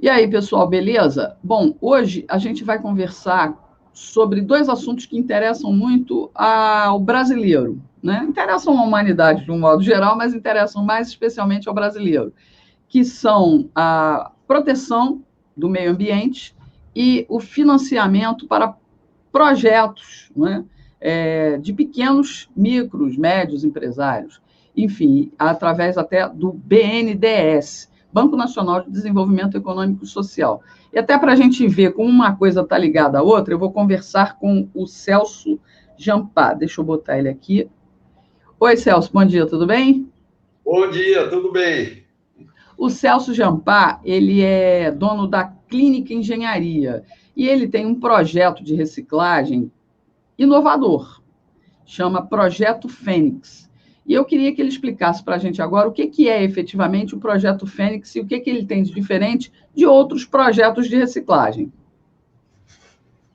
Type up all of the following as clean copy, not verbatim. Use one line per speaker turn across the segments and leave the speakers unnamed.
E aí, pessoal, beleza? Bom, hoje a gente vai conversar sobre dois assuntos que interessam muito ao brasileiro, né? Interessam à humanidade de um modo geral, mas interessam mais especialmente ao brasileiro, que são a proteção do meio ambiente e o financiamento para projetos, né? De pequenos, micros, médios empresários, enfim, através até do BNDES, Banco Nacional de Desenvolvimento Econômico e Social. E até para a gente ver como uma coisa está ligada à outra, eu vou conversar com o Celso Jampá. Deixa eu botar ele aqui. Oi, Celso, bom dia, tudo bem?
Bom dia, tudo bem?
O Celso Jampá, ele é dono da Clínica Engenharia e ele tem um projeto de reciclagem inovador, chama Projeto Fênix. E eu queria que ele explicasse para a gente agora o que é efetivamente o Projeto Fênix e o que ele tem de diferente de outros projetos de reciclagem.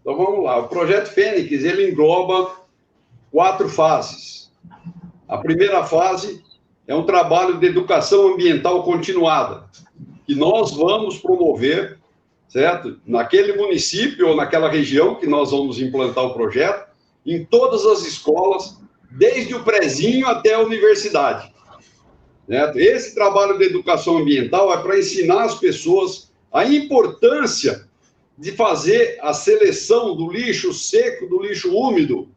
Então vamos lá. O Projeto Fênix, ele engloba 4 fases. A primeira fase é um trabalho de educação ambiental continuada, que nós vamos promover, certo? Naquele município ou naquela região que nós vamos implantar o projeto, em todas as escolas, desde o prezinho até a universidade. Certo? Esse trabalho de educação ambiental é para ensinar as pessoas a importância de fazer a seleção do lixo seco, do lixo úmido,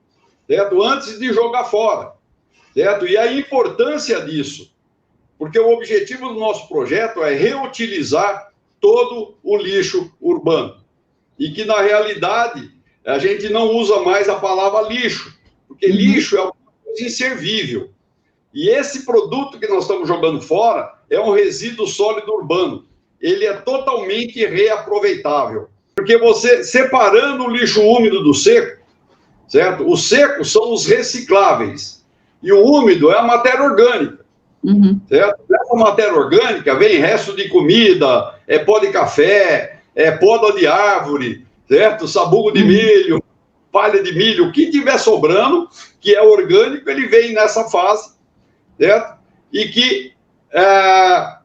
certo? Antes de jogar fora. Certo? E a importância disso, porque o objetivo do nosso projeto é reutilizar todo o lixo urbano. E que, na realidade, a gente não usa mais a palavra lixo, porque lixo é uma coisa inservível. E esse produto que nós estamos jogando fora é um resíduo sólido urbano. Ele é totalmente reaproveitável. Porque você, separando o lixo úmido do seco, certo? Os secos são os recicláveis. E o úmido é a matéria orgânica. Certo? Nessa matéria orgânica vem resto de comida, pó de café, poda de árvore, certo? Sabugo de milho, palha de milho, o que tiver sobrando, que é orgânico, ele vem nessa fase, certo? E que,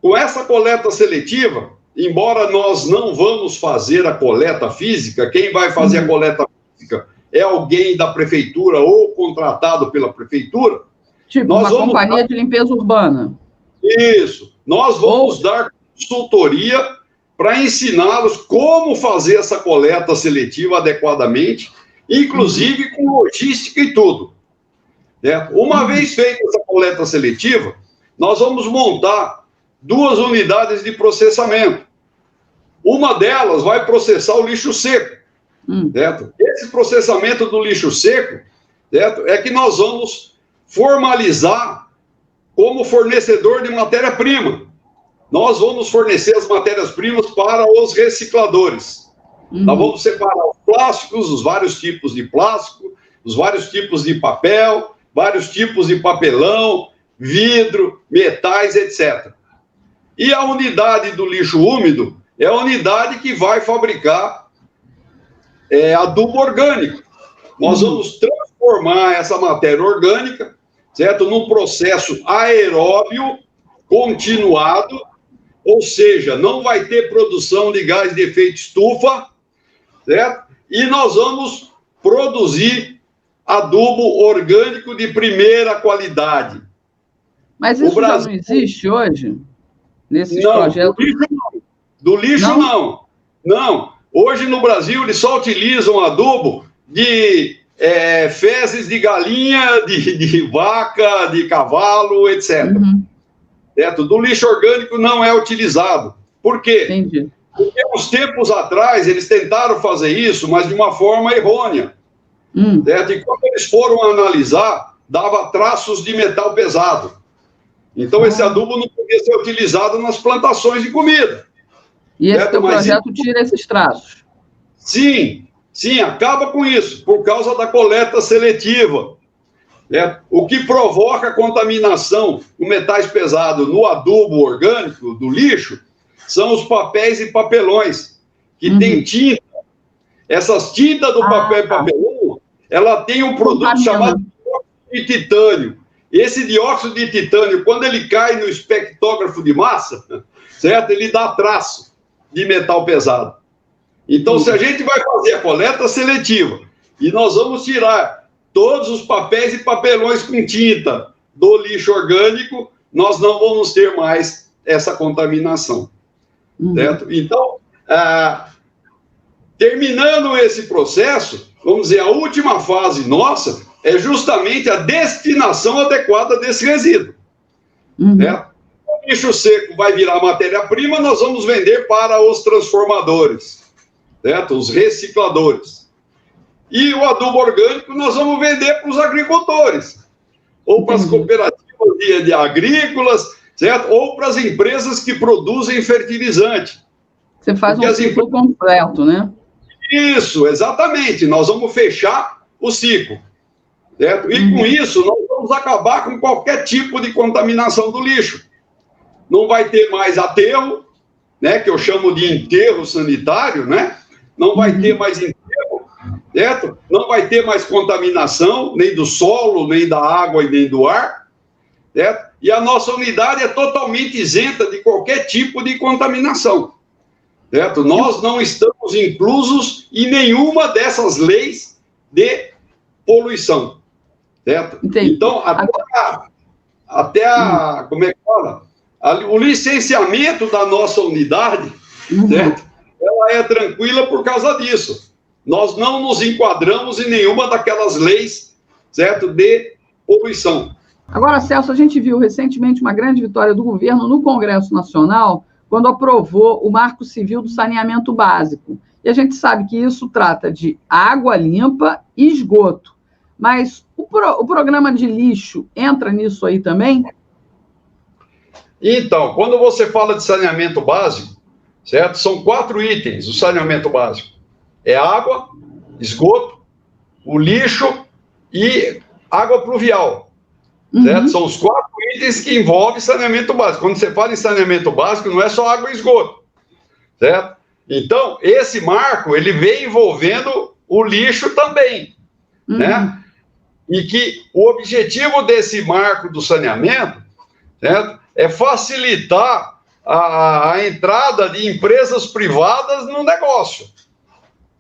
com essa coleta seletiva, embora nós não vamos fazer a coleta física, quem vai fazer a coleta física é alguém da prefeitura ou contratado pela prefeitura.
Tipo, nós uma companhia de limpeza urbana.
Isso. Nós vamos dar consultoria para ensiná-los como fazer essa coleta seletiva adequadamente, inclusive com logística e tudo. Uma vez feita essa coleta seletiva, nós vamos montar 2 unidades de processamento. Uma delas vai processar o lixo seco. Certo? Esse processamento do lixo seco, certo? É que nós vamos formalizar como fornecedor de matéria-prima. Nós vamos fornecer as matérias-primas para os recicladores. Nós vamos separar os plásticos, os vários tipos de plástico, os vários tipos de papel, vários tipos de papelão, vidro, metais, etc. E a unidade do lixo úmido é a unidade que vai fabricar adubo orgânico. Nós vamos transformar essa matéria orgânica, certo, num processo aeróbio continuado, ou seja, não vai ter produção de gás de efeito estufa, certo? E nós vamos produzir adubo orgânico de primeira qualidade.
Mas isso já não existe hoje? Nesses projetos?
Do lixo não. Não. Hoje, no Brasil, eles só utilizam adubo de fezes de galinha, de vaca, de cavalo, etc. Certo? Do lixo orgânico não é utilizado. Por quê?
Entendi.
Porque uns tempos atrás eles tentaram fazer isso, mas de uma forma errônea. Certo? E quando eles foram analisar, dava traços de metal pesado. Então, esse adubo não podia ser utilizado nas plantações de comida.
E esse teu projeto tira esses traços?
Sim, acaba com isso, por causa da coleta seletiva. O que provoca contaminação com metais pesados no adubo orgânico do lixo são os papéis e papelões, que tem tinta. Essas tintas do papel e papelão, ela tem um produto chamado dióxido de titânio. Esse dióxido de titânio, quando ele cai no espectrógrafo de massa, certo? Ele dá traço. de metal pesado. Então, se a gente vai fazer a coleta seletiva e nós vamos tirar todos os papéis e papelões com tinta do lixo orgânico, nós não vamos ter mais essa contaminação. Certo? Então, terminando esse processo, vamos dizer, a última fase nossa é justamente a destinação adequada desse resíduo. Certo? O lixo seco vai virar matéria-prima, nós vamos vender para os transformadores, certo? Os recicladores. E o adubo orgânico nós vamos vender para os agricultores, ou para as cooperativas de agrícolas, certo? Ou para as empresas que produzem fertilizante.
Você faz um ciclo completo, né?
Isso, exatamente. Nós vamos fechar o ciclo, certo? E com isso, nós vamos acabar com qualquer tipo de contaminação do lixo. Não vai ter mais aterro, né? Que eu chamo de enterro sanitário, né? Não vai ter mais enterro, certo? Não vai ter mais contaminação, nem do solo, nem da água e nem do ar, certo? E a nossa unidade é totalmente isenta de qualquer tipo de contaminação, certo? Nós não estamos inclusos em nenhuma dessas leis de poluição, certo? Entendi. Então, como é que fala? O licenciamento da nossa unidade, certo? Ela é tranquila por causa disso. Nós não nos enquadramos em nenhuma daquelas leis, certo? De poluição.
Agora, Celso, a gente viu recentemente uma grande vitória do governo no Congresso Nacional, quando aprovou o Marco Civil do Saneamento Básico. E a gente sabe que isso trata de água limpa e esgoto. Mas o programa de lixo entra nisso aí também?
Então, quando você fala de saneamento básico, certo? São 4 itens do saneamento básico. É água, esgoto, o lixo e água pluvial. Certo? São os 4 itens que envolvem saneamento básico. Quando você fala em saneamento básico, não é só água e esgoto. Certo? Então, esse marco, ele vem envolvendo o lixo também. Né? E que o objetivo desse marco do saneamento, certo? É facilitar a entrada de empresas privadas no negócio,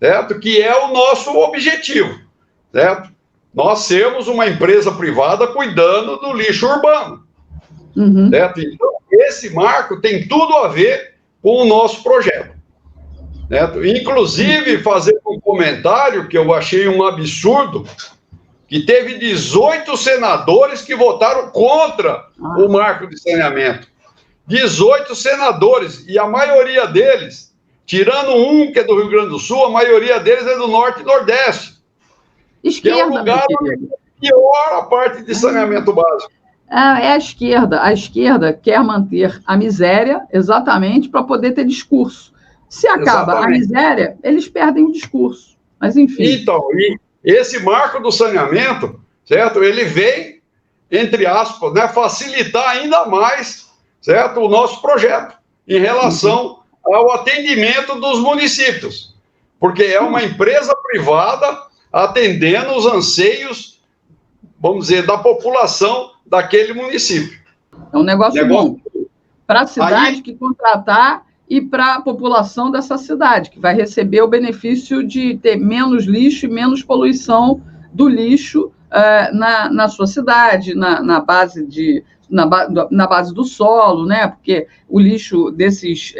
certo? Que é o nosso objetivo, certo? Nós sermos uma empresa privada cuidando do lixo urbano, certo? Então, esse marco tem tudo a ver com o nosso projeto, certo? Inclusive, fazer um comentário que eu achei um absurdo, que teve 18 senadores que votaram contra o marco de saneamento. 18 senadores, e a maioria deles, tirando um que é do Rio Grande do Sul, a maioria deles é do Norte e Nordeste.
Esquerda,
que é um lugar onde pior a parte de saneamento básico.
É a esquerda. A esquerda quer manter a miséria exatamente para poder ter discurso. Se acaba a miséria, eles perdem o discurso. Mas, enfim.
Então, e esse marco do saneamento, certo? Ele vem, entre aspas, né, facilitar ainda mais, certo? O nosso projeto em relação ao atendimento dos municípios. Porque é uma empresa privada atendendo os anseios, vamos dizer, da população daquele município.
É um negócio bom para a cidade que contratar e para a população dessa cidade, que vai receber o benefício de ter menos lixo e menos poluição do lixo na sua cidade, na base do solo, né? Porque o lixo desses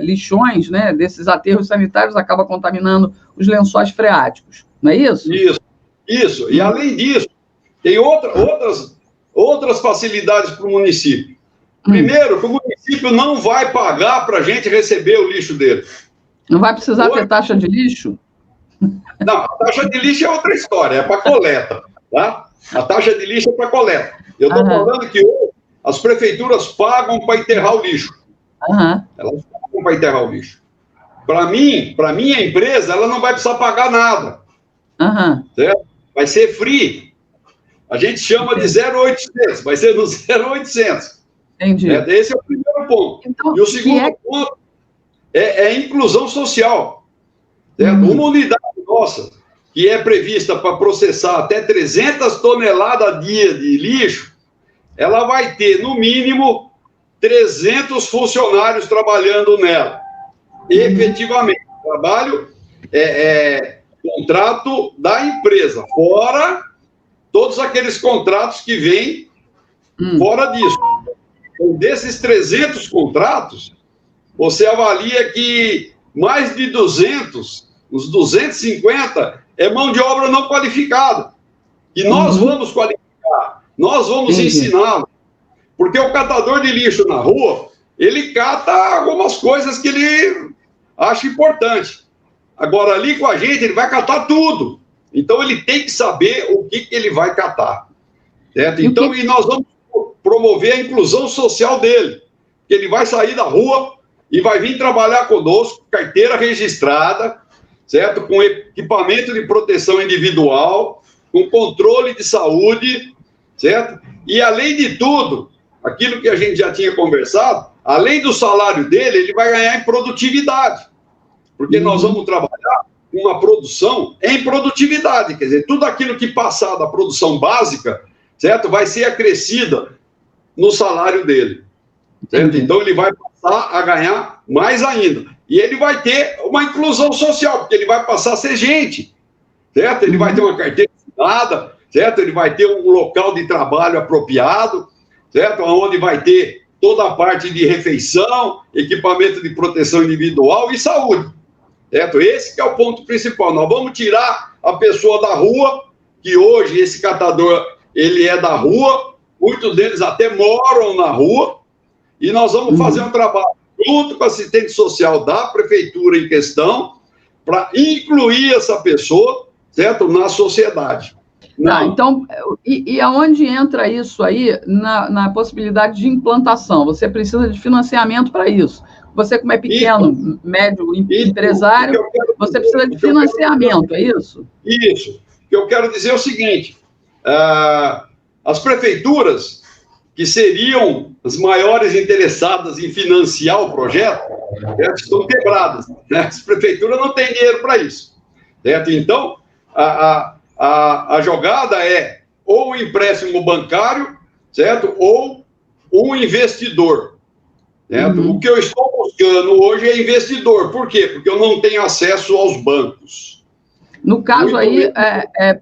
lixões, né? Desses aterros sanitários, acaba contaminando os lençóis freáticos, não é isso?
Isso. E, além disso, tem outras facilidades para o município. Primeiro, que o município não vai pagar para a gente receber o lixo dele.
Não vai precisar ter taxa de lixo?
Não, a taxa de lixo é outra história, é para coleta. Tá? A taxa de lixo é para coleta. Eu estou falando que hoje as prefeituras pagam para enterrar o lixo. Elas pagam para enterrar o lixo. Para minha empresa, ela não vai precisar pagar nada. Certo? Vai ser free. A gente chama de 0,800, vai ser no 0,800.
Entendi.
Esse é o primeiro ponto. Então, e o segundo ponto é a inclusão social. Certo? Uma unidade nossa, que é prevista para processar até 300 toneladas dia de lixo, ela vai ter, no mínimo, 300 funcionários trabalhando nela. efetivamente. O trabalho é contrato da empresa, fora todos aqueles contratos que vêm fora disso. Então, desses 300 contratos, você avalia que mais de 200, os 250, é mão de obra não qualificada. E nós vamos qualificar, nós vamos ensiná-lo. Porque o catador de lixo na rua, ele cata algumas coisas que ele acha importante. Agora, ali com a gente, ele vai catar tudo. Então, ele tem que saber o que ele vai catar. Certo? Então, e nós vamos promover a inclusão social dele. Que ele vai sair da rua e vai vir trabalhar conosco, carteira registrada, certo? Com equipamento de proteção individual, com controle de saúde, certo? E, além de tudo, aquilo que a gente já tinha conversado, além do salário dele, ele vai ganhar em produtividade. Porque nós vamos trabalhar com uma produção em produtividade, quer dizer, tudo aquilo que passar da produção básica, certo? Vai ser acrescida no salário dele. Certo? Então, ele vai passar a ganhar mais ainda. E ele vai ter uma inclusão social, porque ele vai passar a ser gente, certo? Ele vai ter uma carteira assinada, certo? Ele vai ter um local de trabalho apropriado, certo? Onde vai ter toda a parte de refeição, equipamento de proteção individual e saúde, certo? Esse que é o ponto principal. Nós vamos tirar a pessoa da rua, que hoje esse catador, ele é da rua, muitos deles até moram na rua, e nós vamos fazer um trabalho junto com o assistente social da prefeitura em questão, para incluir essa pessoa, certo, na sociedade.
Tá, então, e aonde entra isso aí na possibilidade de implantação? Você precisa de financiamento para isso. Você, como é pequeno, médio empresário, você precisa de financiamento, é isso?
Isso. O que eu quero dizer é o seguinte, as prefeituras, que seriam as maiores interessadas em financiar o projeto, estão quebradas, né? As prefeituras não têm dinheiro para isso, certo? Então, a jogada é ou um empréstimo bancário, certo? Ou um investidor, certo? O que eu estou buscando hoje é investidor. Por quê? Porque eu não tenho acesso aos bancos.
No caso aí,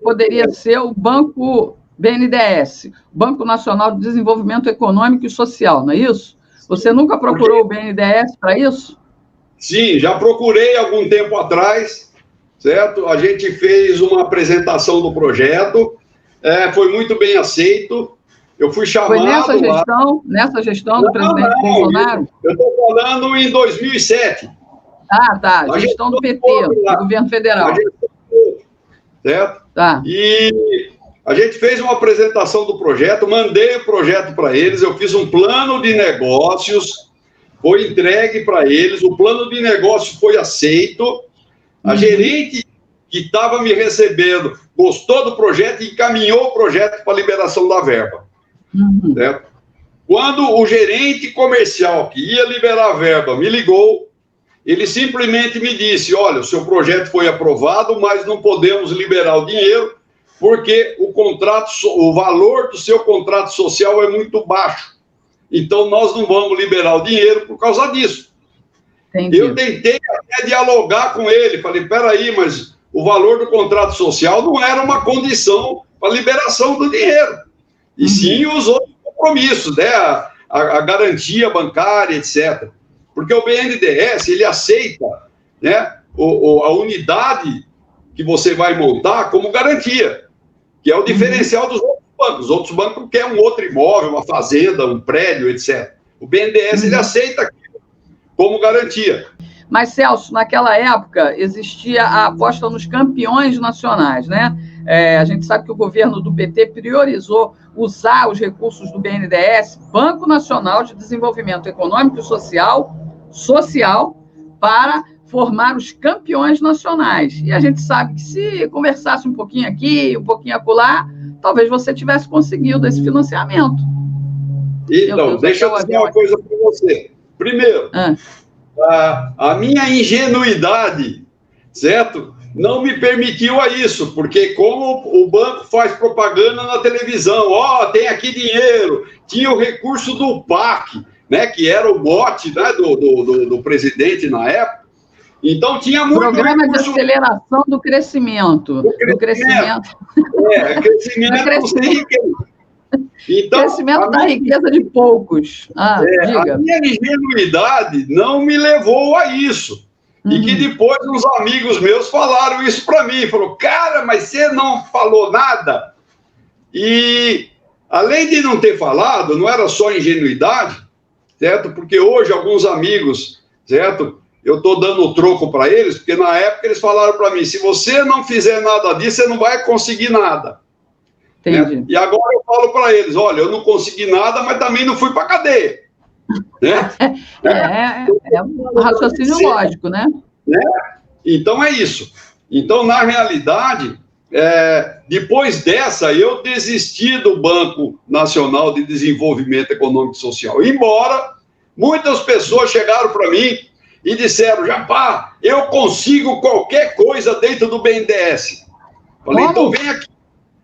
poderia ser o Banco BNDES, Banco Nacional de Desenvolvimento Econômico e Social, não é isso? Você nunca procurou o BNDES para isso?
Sim, já procurei algum tempo atrás, certo? A gente fez uma apresentação do projeto, foi muito bem aceito. Eu fui chamado...
Foi nessa gestão do presidente Bolsonaro?
Eu estou falando em 2007.
Ah, tá, gestão do PT, do governo federal.
Certo?
Tá.
E a gente fez uma apresentação do projeto, mandei o projeto para eles, eu fiz um plano de negócios, foi entregue para eles, o plano de negócio foi aceito, a gerente que estava me recebendo gostou do projeto e encaminhou o projeto para a liberação da verba. Certo? Quando o gerente comercial que ia liberar a verba me ligou, ele simplesmente me disse, olha, o seu projeto foi aprovado, mas não podemos liberar o dinheiro, porque o valor do seu contrato social é muito baixo. Então, nós não vamos liberar o dinheiro por causa disso. Entendi. Eu tentei até dialogar com ele, falei, peraí, mas o valor do contrato social não era uma condição para a liberação do dinheiro, e sim os outros compromissos, né? A garantia bancária, etc. Porque o BNDES, ele aceita, né, a unidade que você vai montar como garantia, que é o diferencial dos outros bancos. Os outros bancos querem um outro imóvel, uma fazenda, um prédio, etc. O BNDES, ele aceita aquilo como garantia.
Mas, Celso, naquela época, existia a aposta nos campeões nacionais, né? A gente sabe que o governo do PT priorizou usar os recursos do BNDES, Banco Nacional de Desenvolvimento Econômico e Social, para formar os campeões nacionais. E a gente sabe que se conversasse um pouquinho aqui, um pouquinho acolá, talvez você tivesse conseguido esse financiamento.
Então, deixa eu dizer uma coisa para você. Primeiro, a minha ingenuidade, certo? Não me permitiu a isso, porque como o banco faz propaganda na televisão, tem aqui dinheiro, tinha o recurso do PAC, né, que era o mote, né, do presidente na época, Então, tinha muito
Programa de aceleração do crescimento. Do crescimento.
Crescimento sem riqueza. Então,
crescimento da riqueza de poucos. Diga.
A minha ingenuidade não me levou a isso. E que depois uns amigos meus falaram isso para mim. Falou, cara, mas você não falou nada? E, além de não ter falado, não era só ingenuidade, certo? Porque hoje alguns amigos, certo? Eu estou dando o troco para eles, porque na época eles falaram para mim, se você não fizer nada disso, você não vai conseguir nada.
Entendi.
Né? E agora eu falo para eles, olha, eu não consegui nada, mas também não fui para a cadeia. Né?
É um raciocínio lógico, né?
Então é isso. Então, na realidade, depois dessa, eu desisti do Banco Nacional de Desenvolvimento Econômico e Social. Embora muitas pessoas chegaram para mim e disseram, Jampar, eu consigo qualquer coisa dentro do BNDES. Falei, então vem aqui.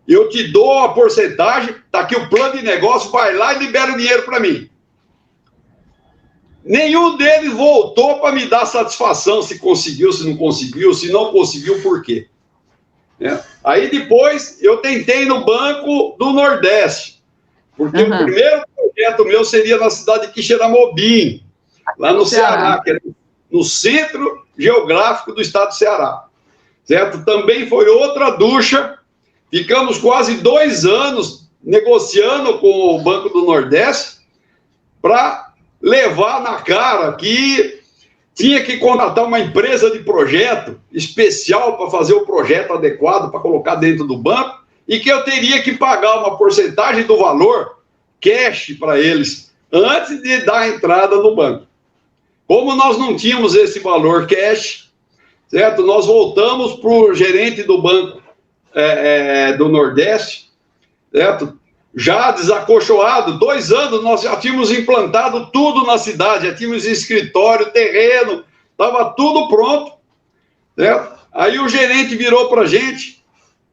Eu te dou a porcentagem, está aqui o plano de negócio, vai lá e libera o dinheiro para mim. Nenhum deles voltou para me dar satisfação se conseguiu, se não conseguiu, por quê? Aí depois eu tentei no Banco do Nordeste, porque o primeiro projeto meu seria na cidade de Quixeramobim, lá no Ceará, que é no centro geográfico do estado do Ceará. Certo? Também foi outra ducha, ficamos quase 2 anos negociando com o Banco do Nordeste para levar na cara que tinha que contratar uma empresa de projeto especial para fazer o projeto adequado para colocar dentro do banco e que eu teria que pagar uma porcentagem do valor cash para eles antes de dar a entrada no banco. Como nós não tínhamos esse valor cash, certo? Nós voltamos para o gerente do Banco do Nordeste, certo? Já desacolchoado, 2 anos, nós já tínhamos implantado tudo na cidade, já tínhamos escritório, terreno, estava tudo pronto, certo? Aí o gerente virou para a gente,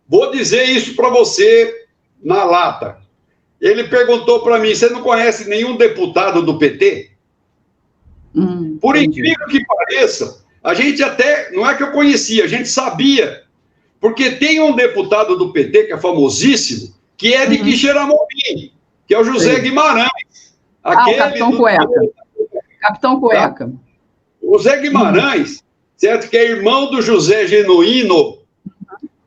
vou dizer isso para você na lata. Ele perguntou para mim, você não conhece nenhum deputado do PT? Por incrível que pareça, a gente até, não é que eu conhecia, a gente sabia, porque tem um deputado do PT que é famosíssimo, que é de Quixeramobim, que é o José Guimarães.
O Capitão Cueca. Capitão Cueca.
O Zé Guimarães, certo? Que é irmão do José Genuíno.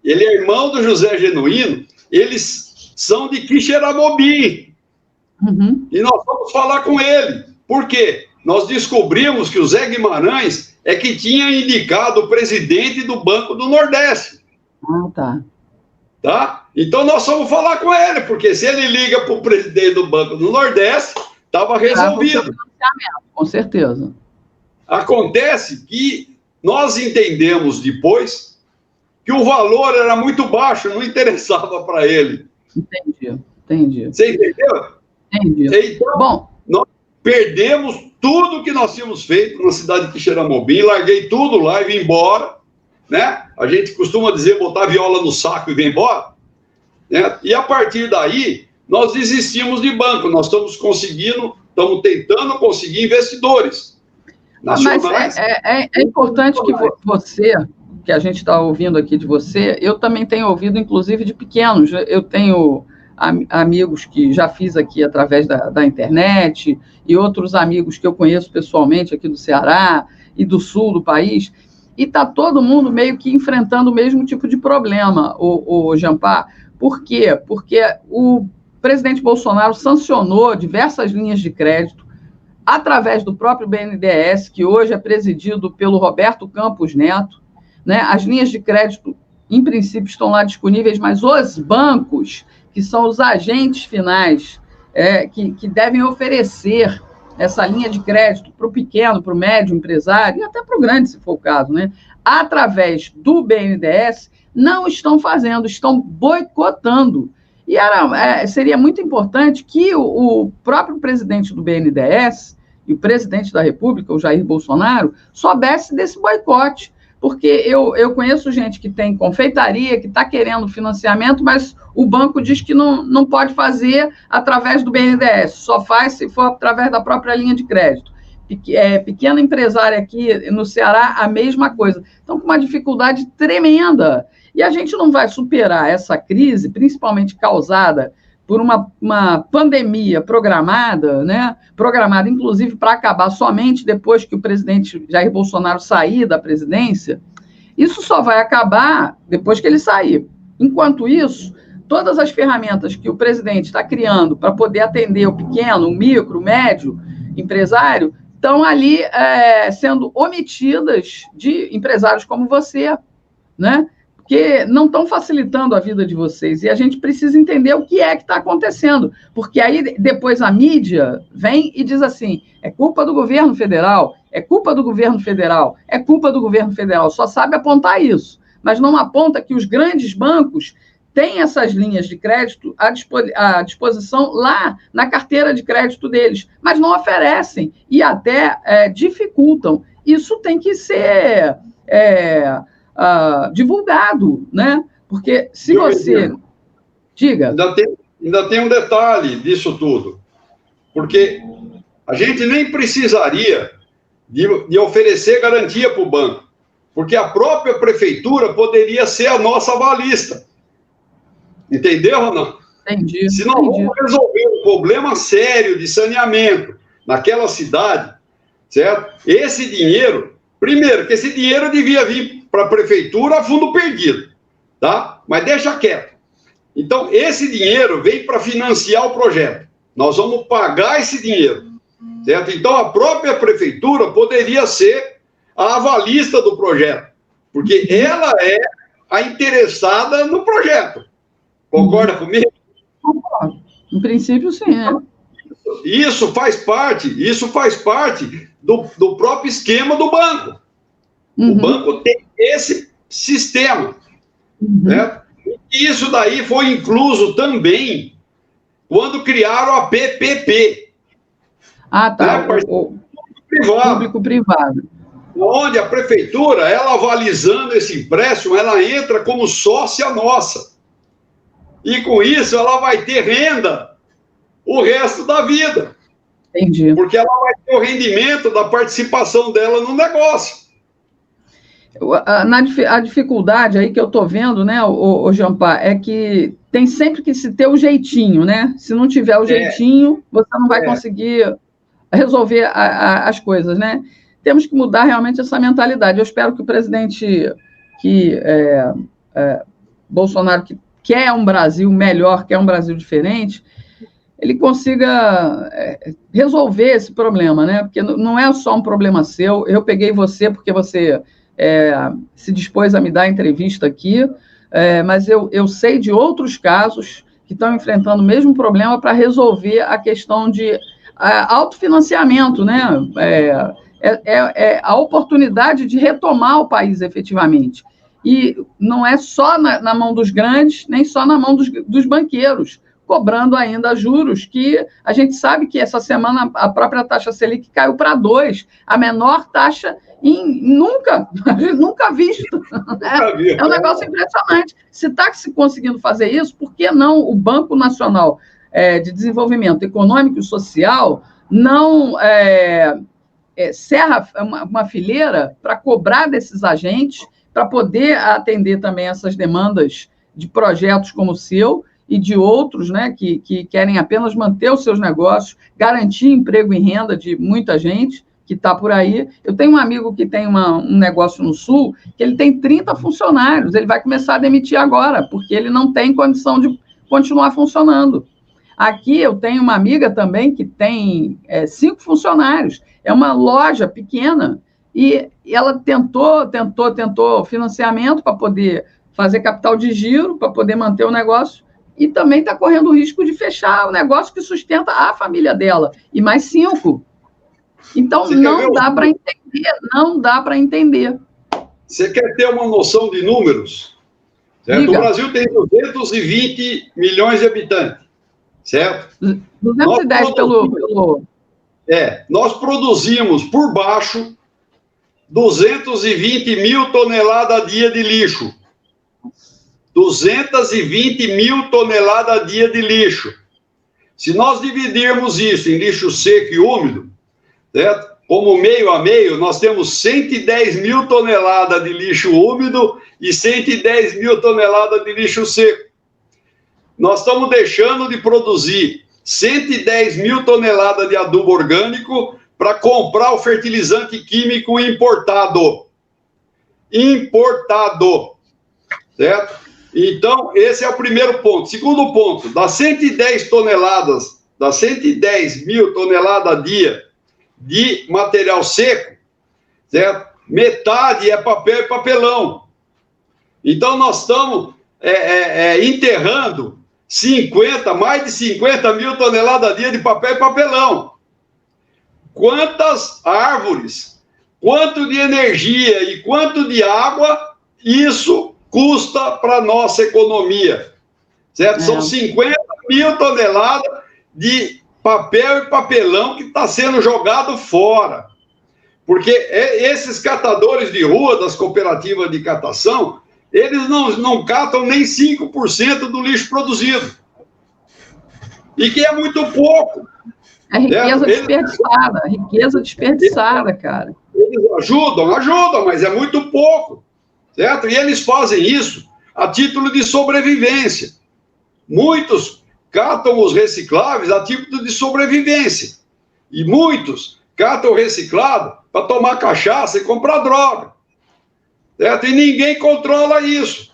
Ele é irmão do José Genuíno. Eles são de Quixeramobim. E nós vamos falar com ele. Por quê? Nós descobrimos que o Zé Guimarães é que tinha indicado o presidente do Banco do Nordeste. Tá? Então nós vamos falar com ele, porque se ele liga para o presidente do Banco do Nordeste, estava resolvido.
Com certeza.
Acontece que nós entendemos depois que o valor era muito baixo, não interessava para ele.
Entendi.
Você entendeu?
Entendi.
Então, nós perdemos tudo que nós tínhamos feito na cidade de Quixeramobim, larguei tudo lá e vim embora, né? A gente costuma dizer botar a viola no saco e vir embora, né? E a partir daí, nós desistimos de banco, nós estamos tentando conseguir investidores nacionais.
Mas é importante que você, que a gente está ouvindo aqui de você, eu também tenho ouvido, inclusive, de pequenos. Eu tenho amigos que já fiz aqui através da internet e outros amigos que eu conheço pessoalmente aqui do Ceará e do sul do país, e está todo mundo meio que enfrentando o mesmo tipo de problema, o Jampar. Por quê? Porque o presidente Bolsonaro sancionou diversas linhas de crédito através do próprio BNDES, que hoje é presidido pelo Roberto Campos Neto, né? As linhas de crédito, em princípio, estão lá disponíveis, mas os bancos, que são os agentes finais, que devem oferecer essa linha de crédito para o pequeno, para o médio empresário, e até para o grande, se for o caso, né? Através do BNDES, não estão fazendo, estão boicotando. E seria muito importante que o próprio presidente do BNDES e o presidente da República, o Jair Bolsonaro, soubesse desse boicote, porque eu conheço gente que tem confeitaria, que está querendo financiamento, mas o banco diz que não pode fazer através do BNDES, só faz se for através da própria linha de crédito. pequena empresária aqui no Ceará, a mesma coisa. Estão com uma dificuldade tremenda. E a gente não vai superar essa crise, principalmente causada por uma pandemia programada, né? Programada, inclusive, para acabar somente depois que o presidente Jair Bolsonaro sair da presidência. Isso só vai acabar depois que ele sair. Enquanto isso, todas as ferramentas que o presidente está criando para poder atender o pequeno, o micro, o médio empresário, estão ali sendo omitidas de empresários como você, né? Porque não estão facilitando a vida de vocês. E a gente precisa entender o que é que está acontecendo. Porque aí, depois, a mídia vem e diz assim, é culpa do governo federal, é culpa do governo federal, é culpa do governo federal. Só sabe apontar isso. Mas não aponta que os grandes bancos têm essas linhas de crédito à disposição lá na carteira de crédito deles, mas não oferecem e até dificultam. Isso tem que ser divulgado, né? Porque se você... Diga.
Ainda tem um detalhe disso tudo, porque a gente nem precisaria de oferecer garantia para o banco, porque a própria prefeitura poderia ser a nossa avalista. Entendeu ou não?
Entendi.
Se nós vamos resolver um problema sério de saneamento naquela cidade, certo? Esse dinheiro, primeiro, que esse dinheiro devia vir para a prefeitura a fundo perdido, tá? Mas deixa quieto. Então, esse dinheiro vem para financiar o projeto. Nós vamos pagar esse dinheiro, certo? Então, a própria prefeitura poderia ser a avalista do projeto, porque ela é a interessada no projeto. Concorda comigo?
Concordo. Em princípio, sim, né?
Isso faz parte do próprio esquema do banco. O banco tem esse sistema. Né? E isso daí foi incluso também quando criaram a PPP.
Ah, tá. Né? Público-privado.
Onde a prefeitura, ela avalizando esse empréstimo, ela entra como sócia nossa. E com isso ela vai ter renda o resto da vida.
Entendi.
Porque ela vai ter o rendimento da participação dela no negócio.
A dificuldade aí que eu estou vendo, né, o Jampar, é que tem sempre que se ter o jeitinho, né? Se não tiver o jeitinho, você não vai conseguir resolver as coisas, né? Temos que mudar realmente essa mentalidade. Eu espero que o presidente Bolsonaro, que quer um Brasil melhor, quer um Brasil diferente, ele consiga resolver esse problema, né? Porque não é só um problema seu. Eu peguei você porque você se dispôs a me dar entrevista aqui, mas eu sei de outros casos que estão enfrentando o mesmo problema para resolver a questão de autofinanciamento, né? A oportunidade de retomar o país efetivamente. E não é só na mão dos grandes, nem só na mão dos banqueiros, cobrando ainda juros, que a gente sabe que essa semana a própria taxa Selic caiu para 2%, a menor taxa nunca visto. É um negócio impressionante. Se está conseguindo fazer isso, por que não o Banco Nacional de Desenvolvimento Econômico e Social não cerra uma fileira para cobrar desses agentes, para poder atender também essas demandas de projetos como o seu e de outros, né, que querem apenas manter os seus negócios, garantir emprego e renda de muita gente que está por aí. Eu tenho um amigo que tem um negócio no Sul, que ele tem 30 funcionários, ele vai começar a demitir agora, porque ele não tem condição de continuar funcionando. Aqui eu tenho uma amiga também que tem 5 funcionários, é uma loja pequena, e ela tentou financiamento para poder fazer capital de giro, para poder manter o negócio, e também está correndo o risco de fechar o negócio que sustenta a família dela, e mais 5. Então, não dá para entender.
Você quer ter uma noção de números? Certo? O Brasil tem 220 milhões de habitantes, certo?
210 pelo...
nós produzimos por baixo 220 mil toneladas a dia de lixo. 220 mil toneladas a dia de lixo. Se nós dividirmos isso em lixo seco e úmido, certo? como meio a meio, nós temos 110 mil toneladas de lixo úmido e 110 mil toneladas de lixo seco. Nós estamos deixando de produzir 110 mil toneladas de adubo orgânico para comprar o fertilizante químico importado. Importado. Certo? Então, esse é o primeiro ponto. Segundo ponto, das 110 mil toneladas dia de material seco, certo? Metade é papel e papelão. Então, nós estamos enterrando mais de 50 mil toneladas dia de papel e papelão. Quantas árvores, quanto de energia e quanto de água isso custa para a nossa economia, certo? São 50 mil toneladas de papel e papelão que está sendo jogado fora. Porque esses catadores de rua das cooperativas de catação, eles não catam nem 5% do lixo produzido. E que é muito pouco.
É riqueza desperdiçada, cara.
Eles ajudam, mas é muito pouco. Certo? E eles fazem isso a título de sobrevivência. Muitos catam os recicláveis a título de sobrevivência. E muitos catam o reciclado para tomar cachaça e comprar droga. Certo? E ninguém controla isso.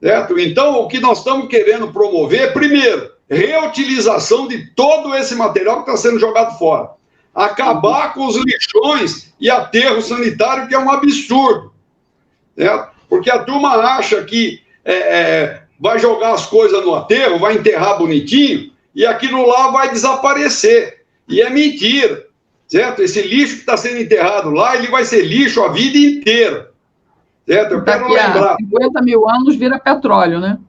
Certo? Então, o que nós estamos querendo promover, primeiro, reutilização de todo esse material que está sendo jogado fora. Acabar com os lixões e aterro sanitário, que é um absurdo. Certo? Porque a turma acha que vai jogar as coisas no aterro, vai enterrar bonitinho, e aquilo lá vai desaparecer. E é mentira. Certo? Esse lixo que está sendo enterrado lá, ele vai ser lixo a vida inteira. Certo? Eu quero lembrar.
50 mil anos vira petróleo, né?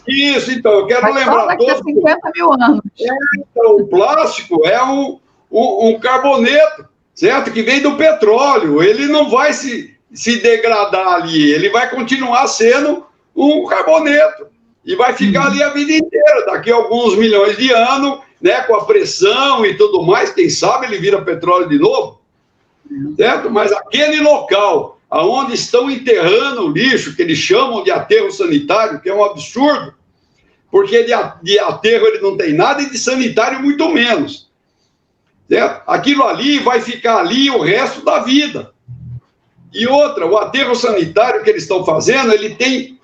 Isso, então, eu quero lembrar
daqui a 50 mil anos.
Então, o plástico é um carboneto, certo? Que vem do petróleo. Ele não vai se degradar ali, ele vai continuar sendo um carboneto e vai ficar ali a vida inteira. Daqui a alguns milhões de anos, né, com a pressão e tudo mais, quem sabe ele vira petróleo de novo, certo? Mas aquele local onde estão enterrando o lixo, que eles chamam de aterro sanitário, que é um absurdo, porque de aterro ele não tem nada e de sanitário muito menos, certo? Aquilo ali vai ficar ali o resto da vida. E outra, o aterro sanitário que eles estão fazendo, ele tem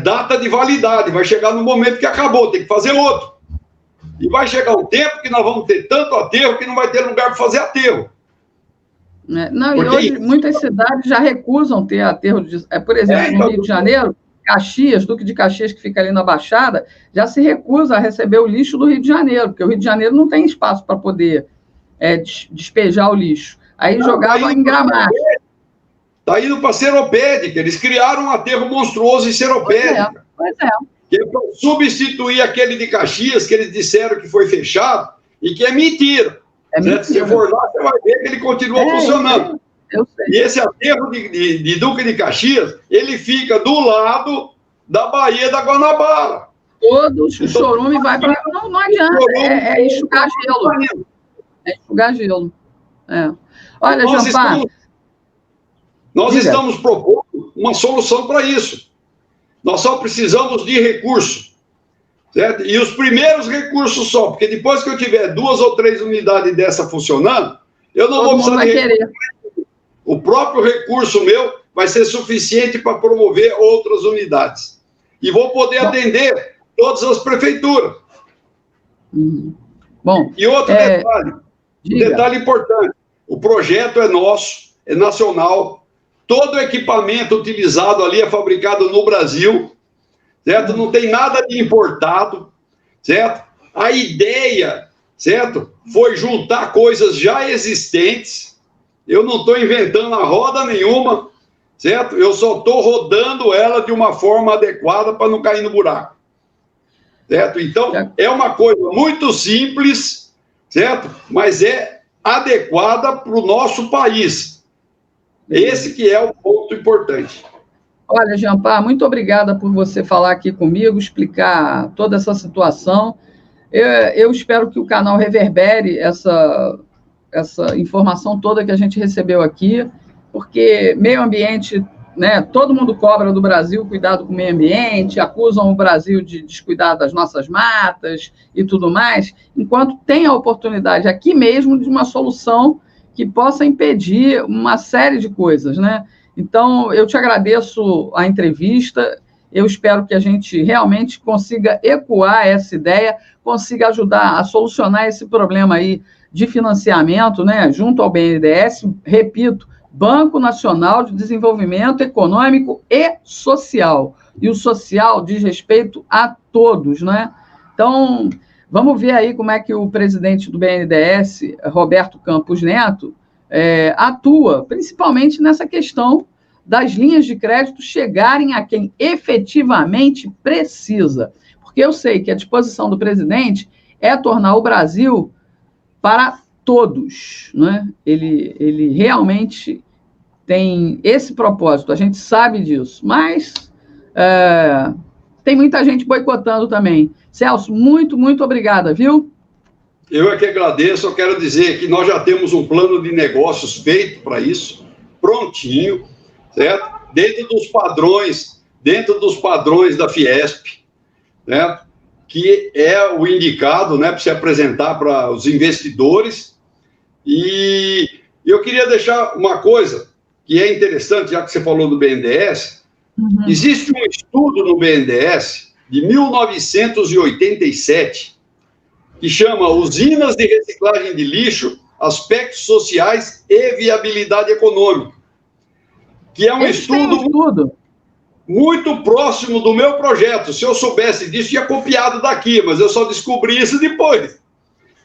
data de validade, vai chegar no momento que acabou, tem que fazer outro. E vai chegar um tempo que nós vamos ter tanto aterro que não vai ter lugar para fazer aterro.
Não, porque... E hoje muitas cidades já recusam ter aterro. Por exemplo, no Rio de Janeiro, Caxias, Duque de Caxias, que fica ali na Baixada, já se recusa a receber o lixo do Rio de Janeiro, porque o Rio de Janeiro não tem espaço para poder despejar o lixo. Aí jogavam em Gramado.
Está indo para Seropédica. Eles criaram um aterro monstruoso em Seropédica.
Pois é.
Que é para substituir aquele de Caxias, que eles disseram que foi fechado, e que é mentira. Se você for lá, você vai ver que ele continua funcionando.
Eu sei.
E esse aterro de Duque de Caxias, ele fica do lado da Baía da Guanabara.
Todo o chorume vai para... Não adianta, é enxugar gelo. É enxugar gelo. Olha, Jampar...
Nós estamos propondo uma solução para isso. Nós só precisamos de recursos. Certo? E os primeiros recursos só, porque depois que eu tiver 2 ou 3 unidades dessa funcionando, eu não vou precisar de recurso. O próprio recurso meu vai ser suficiente para promover outras unidades. E vou poder atender todas as prefeituras.
Bom,
e outro detalhe importante, o projeto é nosso, é nacional, todo o equipamento utilizado ali é fabricado no Brasil, certo? Não tem nada de importado, certo? A ideia, certo? Foi juntar coisas já existentes. Eu não estou inventando a roda nenhuma, certo? Eu só estou rodando ela de uma forma adequada para não cair no buraco, certo? Então, é uma coisa muito simples, certo? Mas é adequada para o nosso país. Esse que é o ponto importante.
Olha, Jampar, muito obrigada por você falar aqui comigo, explicar toda essa situação. Eu espero que o canal reverbere essa informação toda que a gente recebeu aqui, porque meio ambiente, né, todo mundo cobra do Brasil cuidado com o meio ambiente, acusam o Brasil de descuidar das nossas matas e tudo mais, enquanto tem a oportunidade aqui mesmo de uma solução que possa impedir uma série de coisas, né? Então, eu te agradeço a entrevista, eu espero que a gente realmente consiga ecoar essa ideia, consiga ajudar a solucionar esse problema aí de financiamento, né, junto ao BNDES, repito, Banco Nacional de Desenvolvimento Econômico e Social. E o social diz respeito a todos, né? Então, vamos ver aí como é que o presidente do BNDES, Roberto Campos Neto, atua, principalmente nessa questão das linhas de crédito chegarem a quem efetivamente precisa. Porque eu sei que a disposição do presidente é tornar o Brasil para todos, né? Ele realmente tem esse propósito, a gente sabe disso, mas tem muita gente boicotando também. Celso, muito, muito obrigada, viu?
Eu é que agradeço, eu quero dizer que nós já temos um plano de negócios feito para isso, prontinho, certo? Dentro dos padrões da Fiesp, né? Que é o indicado, né, para se apresentar para os investidores. E eu queria deixar uma coisa que é interessante, já que você falou do BNDES. Existe um estudo no BNDES de 1987 que chama Usinas de Reciclagem de Lixo, Aspectos Sociais e Viabilidade Econômica, que é um estudo muito próximo do meu projeto. Se eu soubesse disso, tinha copiado daqui, mas eu só descobri isso depois.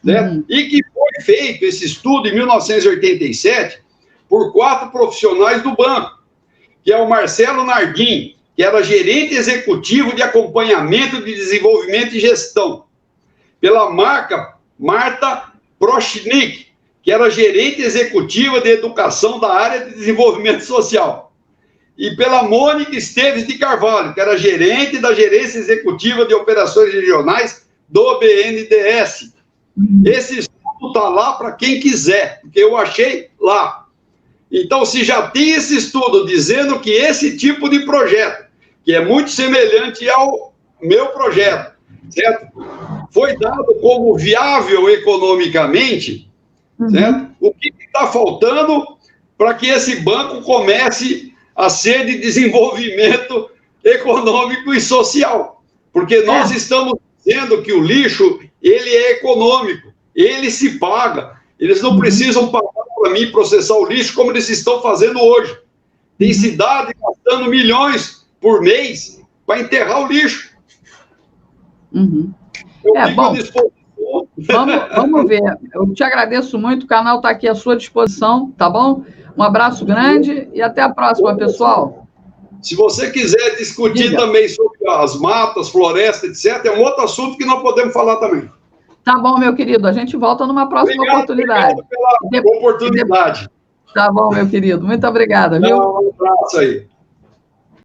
Né? E que foi feito esse estudo em 1987 por 4 profissionais do banco, que é o Marcelo Nardim, que era gerente executivo de acompanhamento de desenvolvimento e gestão, pela Marta Prochnik, que era gerente executiva de educação da área de desenvolvimento social, e pela Mônica Esteves de Carvalho, que era gerente da gerência executiva de operações regionais do BNDES. Esse estudo está lá para quem quiser, porque eu achei lá. Então, se já tem esse estudo dizendo que esse tipo de projeto, que é muito semelhante ao meu projeto, certo? Foi dado como viável economicamente, certo? O que está faltando para que esse banco comece a ser de desenvolvimento econômico e social? Porque nós estamos dizendo que o lixo, ele é econômico, ele se paga. Eles não precisam pagar para mim processar o lixo como eles estão fazendo hoje. Tem cidade gastando milhões por mês para enterrar o lixo. Eu fico à disposição.
Vamos ver. Eu te agradeço muito, o canal está aqui à sua disposição, tá bom? Um abraço grande e até a próxima, pessoal.
Se você quiser discutir também sobre as matas, florestas, etc., é um outro assunto que nós podemos falar também.
Tá bom, meu querido. A gente volta numa próxima oportunidade.
Obrigado pela oportunidade.
Tá bom, meu querido. Muito obrigada, viu?
Um abraço aí.